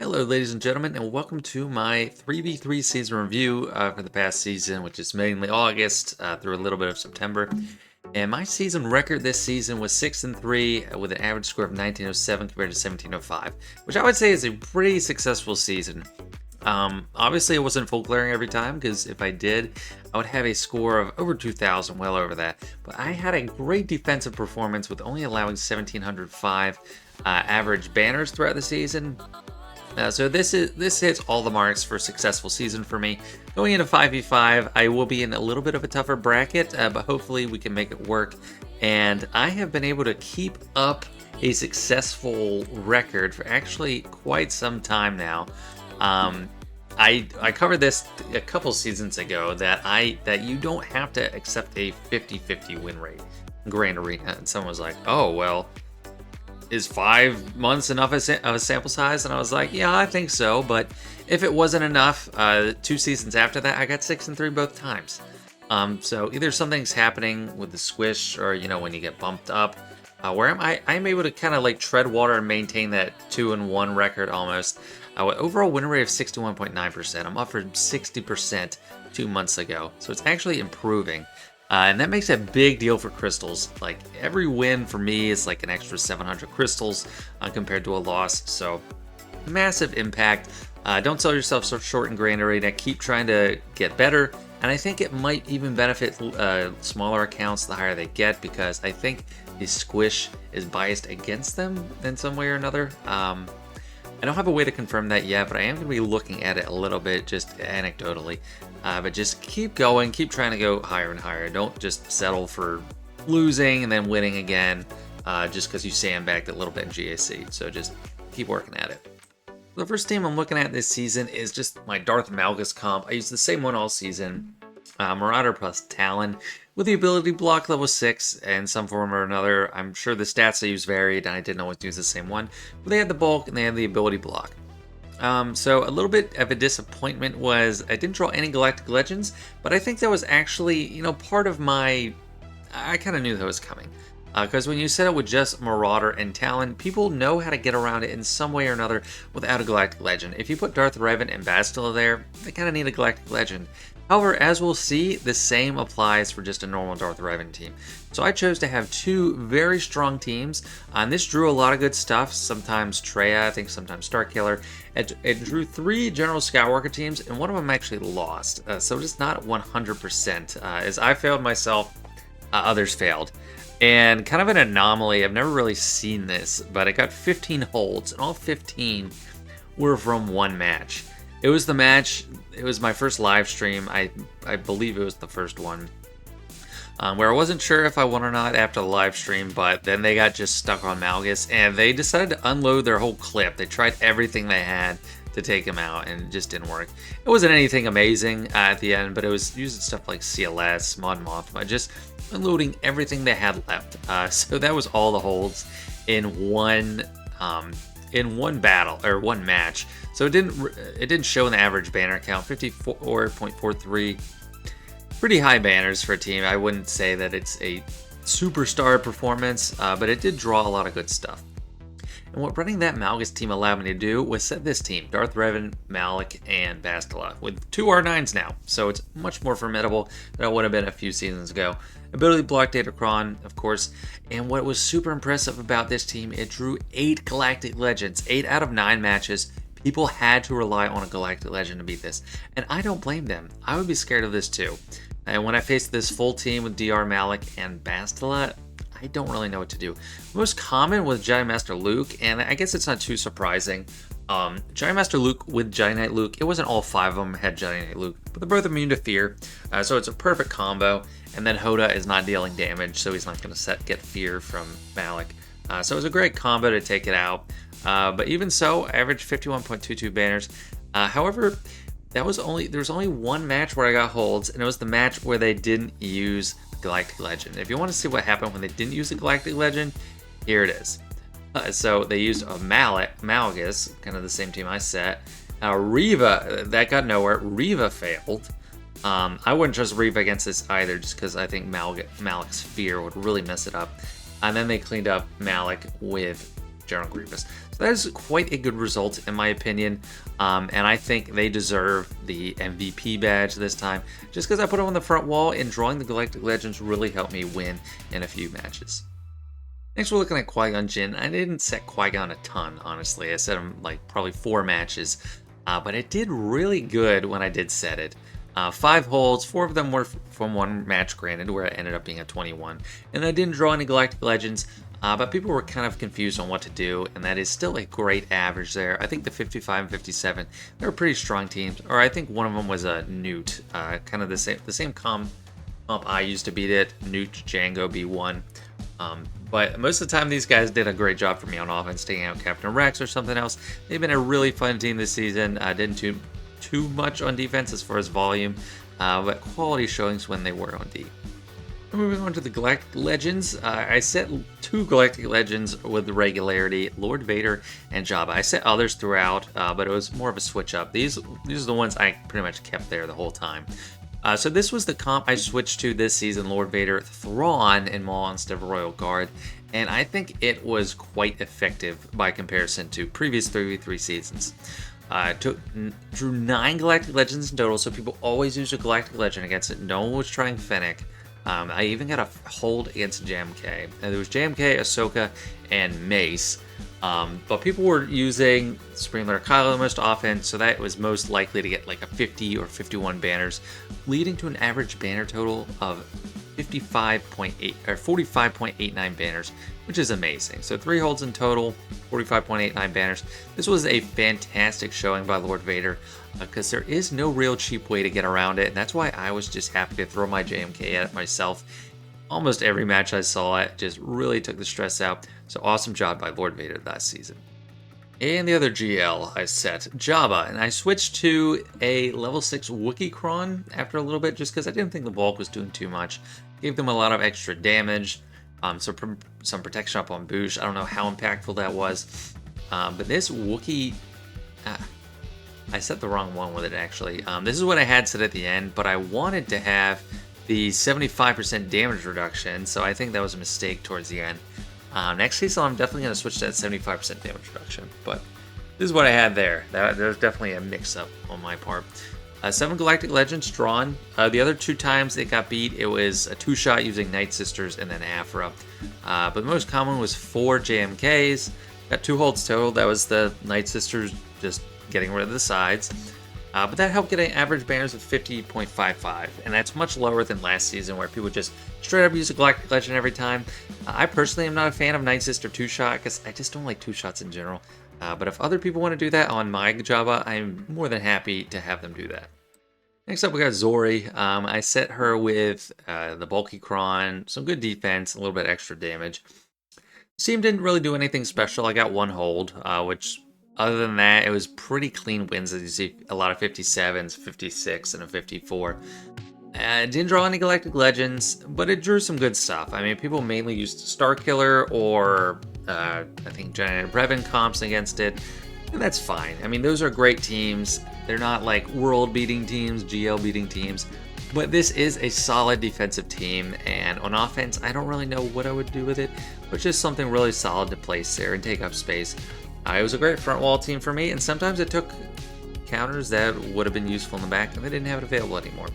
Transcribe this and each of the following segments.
Hello, ladies and gentlemen, and welcome to my 3v3 season review for the past season, which is mainly August through a little bit of September. And my season record this season was 6-3 with an average score of 1907 compared to 1705, which I would say is a pretty successful season. Obviously, it wasn't full clearing every time because if I did, I would have a score of over 2,000, well over that. But I had a great defensive performance with only allowing 1,705 average banners throughout the season. So this hits all the marks for a successful season for me. Going into 5v5, I will be in a little bit of a tougher bracket, but hopefully we can make it work. And I have been able to keep up a successful record for actually quite some time now. I covered this a couple seasons ago that you don't have to accept a 50-50 win rate in Grand Arena. And someone was like, "Oh well, is 5 months enough of a sample size?" And I was like, yeah, I think so. But if it wasn't enough, 2 seasons after that, I got 6-3 both times. So either something's happening with the squish, or when you get bumped up, where I'm able to kind of like tread water and maintain that 2-1 record almost. With overall win rate of 61.9%. I'm up from 60% 2 months ago, so it's actually improving. And that makes a big deal for crystals. Like every win for me is like an extra 700 crystals compared to a loss. So massive impact. Don't sell yourself so short in Grand Arena. Keep trying to get better. And I think it might even benefit smaller accounts the higher they get, because I think the squish is biased against them in some way or another. I don't have a way to confirm that yet, but I am going to be looking at it a little bit, just anecdotally. But just keep going, keep trying to go higher and higher. Don't just settle for losing and then winning again just because you sandbagged a little bit in GAC. So just keep working at it. The first team I'm looking at this season is just my Darth Malgus comp. I use the same one all season. Marauder plus Talon with the ability block level 6 in some form or another. I'm sure the stats I use varied and I didn't always use the same one, but they had the bulk and they had the ability block. So a little bit of a disappointment was I didn't draw any Galactic Legends, but I think that was actually, part of my... I kind of knew that was coming. Because when you set it with just Marauder and Talon, people know how to get around it in some way or another without a Galactic Legend. If you put Darth Revan and Bastila there, they kind of need a Galactic Legend. However, as we'll see, the same applies for just a normal Darth Revan team. So I chose to have 2 very strong teams, and this drew a lot of good stuff. Sometimes Traya, I think sometimes Starkiller. It drew 3 General Skywalker teams, and one of them actually lost. So it's not 100%. As I failed myself, others failed. And kind of an anomaly, I've never really seen this, but I got 15 holds, and all 15 were from one match. It was the match, it was my first live stream, I believe it was the first one, where I wasn't sure if I won or not after the live stream, but then they got just stuck on Malgus, and they decided to unload their whole clip. They tried everything they had to take him out, and it just didn't work. It wasn't anything amazing at the end, but it was using stuff like CLS, Mon Mothma, just unloading everything they had left. So that was all the holds in one battle or one match. So it didn't show in the average banner count, 54.43. Pretty high banners for a team. I wouldn't say that it's a superstar performance, but it did draw a lot of good stuff. And what running that Malgus team allowed me to do was set this team, Darth Revan, Malak, and Bastila, with 2 R9s now, so it's much more formidable than it would have been a few seasons ago. Ability block Datacron, of course, and what was super impressive about this team, it drew 8 Galactic Legends, 8 out of 9 matches. People had to rely on a Galactic Legend to beat this, and I don't blame them. I would be scared of this too. And when I faced this full team with DR, Malak, and Bastila, I don't really know what to do. Most common was Jedi Master Luke, and I guess it's not too surprising. Jedi Master Luke with Jedi Knight Luke, it wasn't all 5 of them had Jedi Knight Luke, but they're both immune to fear, so it's a perfect combo. And then Hoda is not dealing damage, so he's not going to get fear from Malak. So it was a great combo to take it out. But even so, average 51.22 banners. However, there was only one match where I got holds, and it was the match where they didn't use Galactic Legend. If you want to see what happened when they didn't use the Galactic Legend, here it is. So they used a Malgus, kind of the same team I set. Reva, that got nowhere. Reva failed. I wouldn't trust Reva against this either, just because I think Malak's fear would really mess it up. And then they cleaned up Malak with General Grievous. So that is quite a good result in my opinion, and I think they deserve the MVP badge this time, just because I put them on the front wall, and drawing the Galactic Legends really helped me win in a few matches. Next, we're looking at Qui-Gon Jinn. I didn't set Qui-Gon a ton, honestly. I set him like probably 4 matches, but it did really good when I did set it. 5 holds, 4 of them were from 1 match, granted, where it ended up being a 21. And I didn't draw any Galactic Legends, but people were kind of confused on what to do, and that is still a great average there. I think the 55 and 57, they were pretty strong teams, or I think one of them was a Newt, kind of the same comp I used to beat it, Newt, Jango, B1. But most of the time, these guys did a great job for me on offense, taking out Captain Rex or something else. They've been a really fun team this season. Didn't do too much on defense as far as volume, but quality showings when they were on D. Moving on to the Galactic Legends, I set 2 Galactic Legends with regularity, Lord Vader and Jabba. I set others throughout, but it was more of a switch up. These are the ones I pretty much kept there the whole time. So this was the comp I switched to this season, Lord Vader, Thrawn, and Maul instead of Royal Guard, and I think it was quite effective by comparison to previous 3v3 seasons. Drew 9 Galactic Legends in total, so people always use a Galactic Legend against it. No one was trying Fennec. I even got a hold against JMK. And there was JMK, Ahsoka, and Mace. But people were using Supreme Leader Kylo most often, so that was most likely to get like a 50 or 51 banners, leading to an average banner total of 55.8 or 45.89 banners, which is amazing. So 3 holds in total, 45.89 banners. This was a fantastic showing by Lord Vader, because there is no real cheap way to get around it, and that's why I was just happy to throw my JMK at it myself. Almost every match I saw it just really took the stress out, so awesome job by Lord Vader last season. And the other GL I set, Jabba, and I switched to a level 6 Wookiee Kron after a little bit, just because I didn't think the bulk was doing too much. Gave them a lot of extra damage, some protection up on Boosh. I don't know how impactful that was, but this Wookiee... I set the wrong one with it, actually. This is what I had set at the end, but I wanted to have the 75% damage reduction, so I think that was a mistake towards the end. Next season, I'm definitely going to switch to that 75% damage reduction, but this is what I had there. There's definitely a mix-up on my part. 7 Galactic Legends drawn. The other 2 times it got beat, it was a 2-shot using Night Sisters and then Aphra. But the most common was 4 JMKs. Got 2 holds total. That was the Night Sisters just getting rid of the sides. But that helped get an average banners of 50.55, and that's much lower than last season where people just straight up use a Galactic Legend every time. I personally am not a fan of Night Sister 2-shot because I just don't like 2-shots in general. But if other people want to do that on my Jabba, I'm more than happy to have them do that. Next up, we got Zorii. I set her with the bulky Kron, some good defense, a little bit extra damage. Team didn't really do anything special. I got 1 hold, which... Other than that, it was pretty clean wins, as you see a lot of 57s, 56, and a 54. Didn't draw any Galactic Legends, but it drew some good stuff. I mean, people mainly used Starkiller or I think Giant Revan comps against it, and that's fine. I mean, those are great teams. They're not like world-beating teams, GL-beating teams, but this is a solid defensive team, and on offense, I don't really know what I would do with it, but just something really solid to place there and take up space. It was a great front wall team for me, and sometimes it took counters that would have been useful in the back, and they didn't have it available anymore.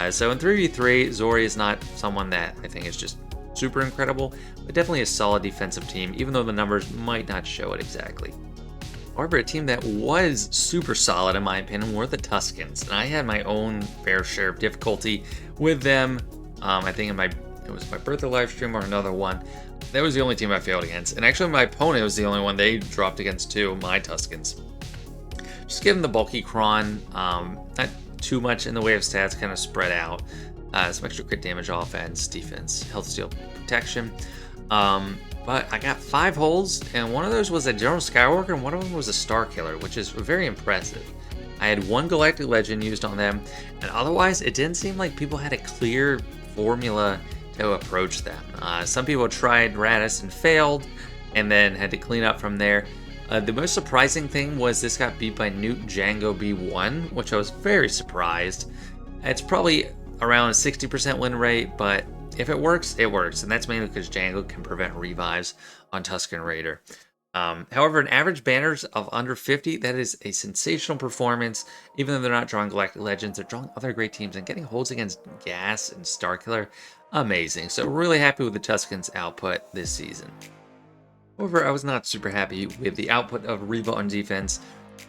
So in 3v3, Zorii is not someone that I think is just super incredible, but definitely a solid defensive team, even though the numbers might not show it exactly. However, a team that was super solid, in my opinion, were the Tuskens, and I had my own fair share of difficulty with them. I think it was my birthday live stream or another one. That was the only team I failed against. And actually my opponent was the only one they dropped against too, my Tuskens. Just given the bulky Kron, not too much in the way of stats, kind of spread out. Some extra crit damage, offense, defense, health steal, protection. But I got 5 holds, and one of those was a General Skywalker, and one of them was a Starkiller, which is very impressive. I had 1 Galactic Legend used on them, and otherwise it didn't seem like people had a clear formula to approach them. Some people tried Raddus and failed, and then had to clean up from there. The most surprising thing was this got beat by Newt Jango B1, which I was very surprised. It's probably around a 60% win rate, but if it works, it works, and that's mainly because Jango can prevent revives on Tusken Raider. However, an average banners of under 50, that is a sensational performance. Even though they're not drawing Galactic Legends, they're drawing other great teams and getting holds against Gas and Starkiller. Amazing. So really happy with the Tuscans' output this season. However, I was not super happy with the output of Reva on defense.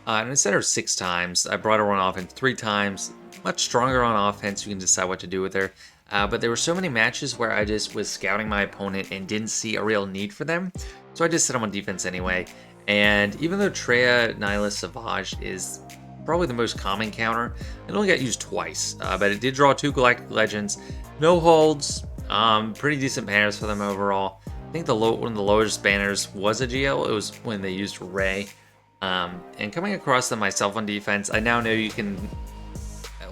And instead of 6 times, I brought her on offense 3 times. Much stronger on offense, you can decide what to do with her. But there were so many matches where I just was scouting my opponent and didn't see a real need for them. So I just set them on defense anyway. And even though Treya Nihilus Savage is probably the most common counter, it only got used twice. But it did draw 2 Galactic Legends. No holds. Pretty decent banners for them overall. I think one of the lowest banners was a GL. It was when they used Ray. And coming across them myself on defense, I now know you can...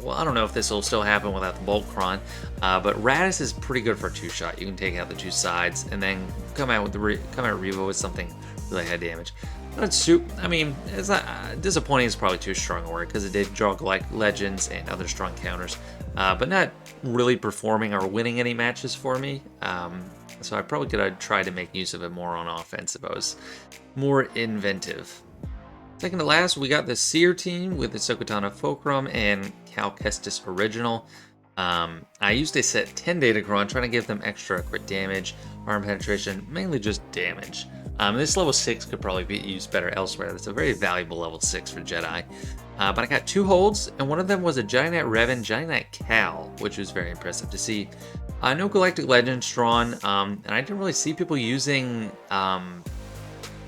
Well, I don't know if this will still happen without the Boltron, but Radis is pretty good for a 2-shot. You can take out the 2 sides and then come out Reva with something really high damage. But I mean, it's not disappointing. Is probably too strong a word because it did draw like Legends and other strong counters, but not really performing or winning any matches for me. So I probably could have tried to make use of it more on offense if I was more inventive. Second to last, we got the Seer team with the Sokotana Fulcrum and Cal Kestis Original. I used a set 10 Datacron, trying to give them extra crit damage, arm penetration, mainly just damage. This level 6 could probably be used better elsewhere. That's a very valuable level 6 for Jedi. But I got 2 holds, and one of them was a Jedi Knight Revan, Jedi Knight Cal, which was very impressive to see. No Galactic Legends drawn, and I didn't really see people using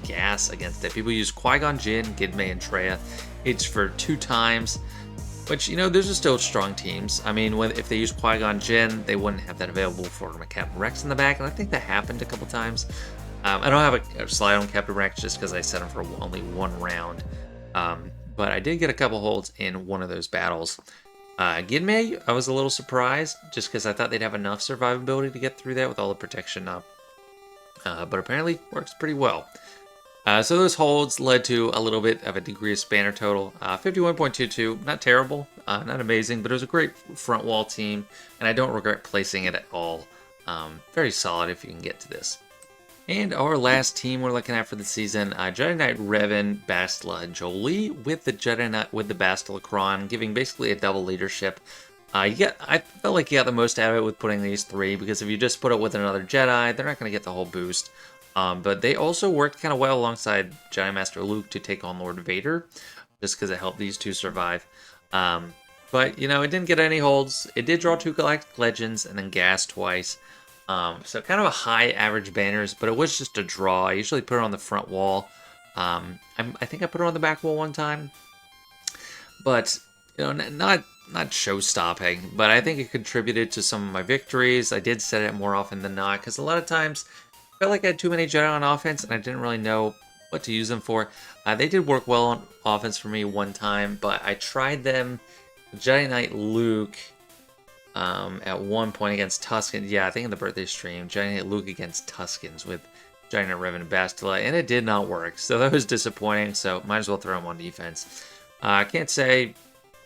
Gas against it. People use Qui-Gon Jinn, Gidme, and Treya. It's for 2 times, which, you know, those are still strong teams. I mean, if they use Qui-Gon Jinn, they wouldn't have that available for Captain Rex in the back, and I think that happened a couple times. I don't have a slide on Captain Rex just because I set him for only 1 round. But I did get a couple holds in one of those battles. Gidme, I was a little surprised just because I thought they'd have enough survivability to get through that with all the protection up. But apparently works pretty well. So those holds led to a little bit of a decreased banner total. 51.22, not terrible, not amazing, but it was a great front wall team, and I don't regret placing it at all. Very solid if you can get to this. And our last team we're looking at for the season, Jedi Knight Revan, Bastila, and Jolee with the Jedi Knight with the Bastila Kron, giving basically a double leadership. I felt like you got the most out of it with putting these 3, because if you just put it with another Jedi, they're not going to get the whole boost. But they also worked kind of well alongside Jedi Master Luke to take on Lord Vader, just because it helped these 2 survive. But, you know, it didn't get any holds. It did draw 2 Galactic Legends and then Gas twice. So kind of a high average banners, but it was just a draw. I usually put it on the front wall. I think I put it on the back wall one time. But, you know, not show-stopping, but I think it contributed to some of my victories. I did set it more often than not, because a lot of times I felt like I had too many Jedi on offense, and I didn't really know what to use them for. They did work well on offense for me one time, but I tried them, Jedi Knight Luke, at one point against Tusken. Yeah, I think in the birthday stream, Jedi Knight Luke against Tuskens with Jedi Knight Revan and Bastila, and it did not work. So that was disappointing, so might as well throw him on defense. I can't say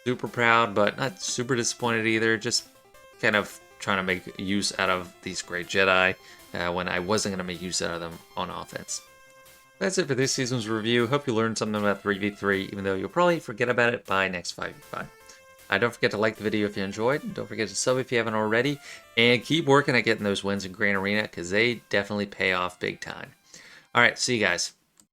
super proud, but not super disappointed either. Just kind of trying to make use out of these great Jedi when I wasn't going to make use out of them on offense. That's it for this season's review. Hope you learned something about 3v3, even though you'll probably forget about it by next 5v5. Don't forget to like the video if you enjoyed. Don't forget to sub if you haven't already. And keep working at getting those wins in Grand Arena, because they definitely pay off big time. Alright, see you guys.